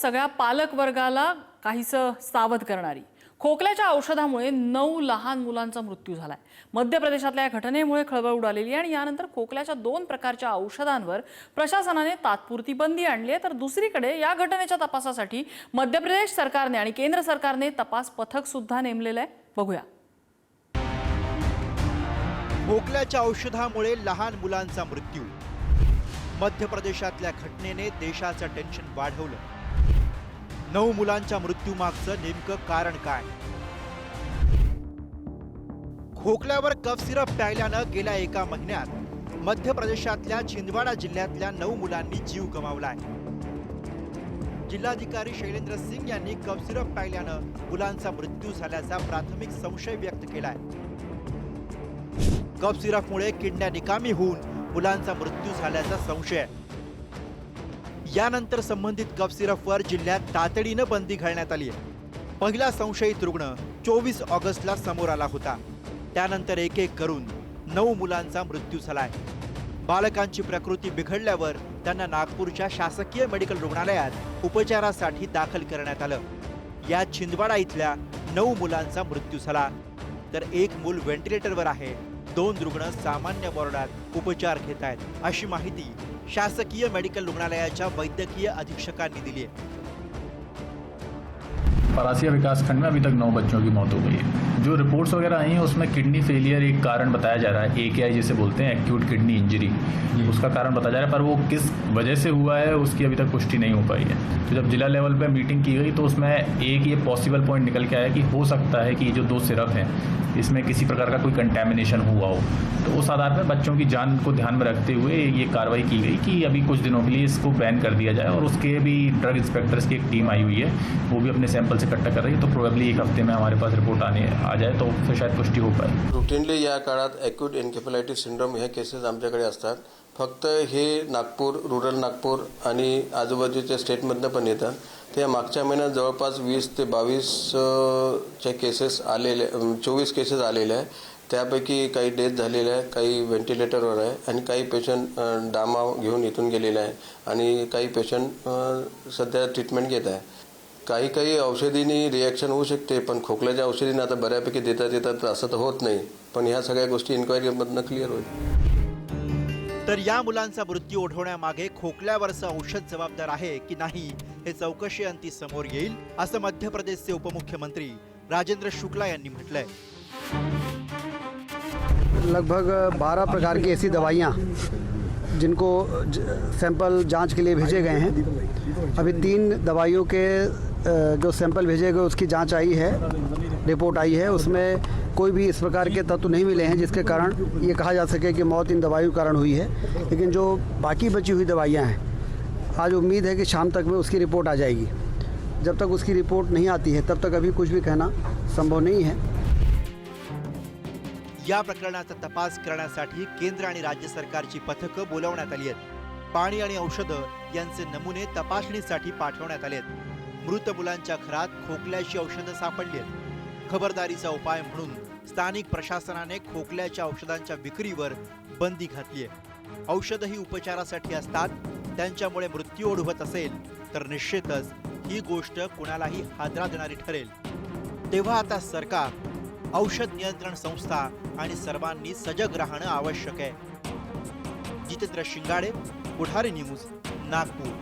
सगळ्या पालक वर्गाला काहीसं सावध करणारी। खोकल्याच्या औषधामुळे 9 लहान मुलांचा मृत्यू झालाय। मध्य प्रदेशातल्या या घटनेमुळे खळबळ उडालेली आहे आणि यानंतर खोकल्याच्या 2 प्रकारच्या औषधांवर प्रशासनाने तात्पुरती बंदी आणली आहे। तर दुसरीकडे या घटनेच्या तपासासाठी मध्य प्रदेश सरकारने आणि केंद्र सरकारने तपास पथक सुद्धा नेमलेलं आहे। बघूया। खोकल्याच्या औषधामुळे लहान मुलांचा मृत्यू। मध्य प्रदेशातल्या घटनेने देशाचं टेन्शन वाढवलं। 9 मुलांच्या मृत्यूमागचं नेमकं कारण काय? खोकल्यावर कफ सिरप प्यायल्यानं गेल्या एका महिन्यात मध्य प्रदेशातल्या छिंदवाडा जिल्ह्यातल्या 9 मुलांनी जीव गमावलाय। जिल्हाधिकारी शैलेंद्र सिंग यांनी कफ सिरप प्यायल्यानं मुलांचा मृत्यू झाल्याचा प्राथमिक संशय व्यक्त केलाय। कफ सिरपमुळे किडन्या निकामी होऊन मुलांचा मृत्यू झाल्याचा संशय। यानंतर संबंधित कफ सिरपवर जिल्ह्यात तातडीनं बंदी घालण्यात आली आहे। पहिला संशयित रुग्ण 24 ऑगस्टला समोर आला होता। त्यानंतर एक एक करून 9 मुलांचा मृत्यू झालाय। बालकांची प्रकृती बिघडल्यावर त्यांना नागपूरच्या शासकीय मेडिकल रुग्णालयात उपचारासाठी दाखल करण्यात आलं। यात छिंदवाडा इथल्या 9 मुलांचा मृत्यू झाला, तर एक मूल व्हेंटिलेटरवर आहे। 2 रुग्ण सामान्य वॉर्डात उपचार घेत आहेत, अशी माहिती शासकीय मेडिकल रुग्णालयाच्या वैद्यकीय अधीक्षकांनी दिली आहे। परासिया विकासखंड में अभी तक 9 बच्चों की मौत हो गई है। जो रिपोर्ट्स वगैरह आई हैं उसमें किडनी फेलियर एक कारण बताया जा रहा है, AKI जिसे बोलते हैं, एक्यूट किडनी इंजरी, उसका कारण बताया जा रहा है, पर वो किस वजह से हुआ है उसकी अभी तक पुष्टि नहीं हो पाई है। तो जब जिला लेवल पे मीटिंग की गई तो उसमें एक ये पॉसिबल पॉइंट निकल के आया कि हो सकता है कि जो 2 सिरप हैं इसमें किसी प्रकार का कोई कंटैमिनेशन हुआ हो। तो उस आधार पर बच्चों की जान को ध्यान में रखते हुए ये कार्रवाई की गई कि अभी कुछ दिनों के लिए इसको बैन कर दिया जाए, और उसके भी ड्रग इंस्पेक्टर्स की एक टीम आई हुई है, वो भी अपने सैंपल से इकट्ठा कर रही है। तो प्रोबेबली एक हफ्ते में हमारे पास रिपोर्ट आ जाए तो फिर शायद पुष्टि हो पाए। रुटीनली या काळात ॲक्यूट एन्केफेलायटिस सिंड्रोम हे केसेस आमच्याकडे असतात। फक्त हे नागपूर, रूरल नागपूर आणि आजूबाजूच्या स्टेटमधनं पण येतात। ते मागच्या महिन्यात जवळपास 20 ते 22 चे केसेस आलेले, 24 केसेस आलेले आहे। त्यापैकी काही डेथ झालेले आहे, काही व्हेंटिलेटरवर आहे आणि काही पेशंट डामा घेऊन इथून गेलेले आहे आणि काही पेशंट सध्या ट्रीटमेंट घेत आहे। काही औषधींनी रिॲक्शन होऊ शकते, पण खोकल्याच्या औषधींना आता बऱ्यापैकी देतात येतात असं तर होत नाही, पण ह्या सगळ्या गोष्टी इन्क्वायरीमधनं क्लिअर होईल। तर या मुलांचा मृत्यू ओढवण्यामागे खोकल्यावरचं औषध जबाबदार आहे की नाही हे चौकशी अंती समोर येईल, असं मध्य प्रदेशचे उपमुख्यमंत्री राजेंद्र शुक्ला यांनी म्हटलंय। लगभग 12 प्रकार की ऐसी दवाइयाँ जिनको सैंपल जांच के लिए भेजे गए हैं। अभी 3 दवाइयों के जो सैंपल भेजे गए उसकी जांच आई है, रिपोर्ट आई है। उसमें कोई भी इस प्रकार के तत्व नहीं मिले हैं जिसके कारण ये कहा जा सके कि मौत इन दवाइयों के कारण हुई है। लेकिन जो बाकी बची हुई दवाइयाँ हैं, आज उम्मीद है कि शाम तक में उसकी रिपोर्ट आ जाएगी। जब तक उसकी रिपोर्ट नहीं आती है तब तक अभी कुछ भी कहना संभव नहीं है। या प्रकरणाचा तपास करण्यासाठी केंद्र आणि राज्य सरकारची पथकं बोलावण्यात आली आहेत। पाणी आणि औषधं यांचे नमुने तपासणीसाठी पाठवण्यात आले आहेत। मृत मुलांच्या घरात खोकल्याची औषधं सापडली आहेत। खबरदारीचा उपाय म्हणून स्थानिक प्रशासनाने खोकल्याच्या औषधांच्या विक्रीवर बंदी घातली आहे। औषधही उपचारासाठी असतात, त्यांच्यामुळे मृत्यू ओढवत असेल तर निश्चितच ही गोष्ट कुणालाही हादरा देणारी ठरेल। तेव्हा आता सरकार, औषध नियंत्रण संस्था आणि सर्वांनी सजग राहणं आवश्यक आहे। जितेंद्र शिंगाडे, पुढारी न्यूज, नागपूर।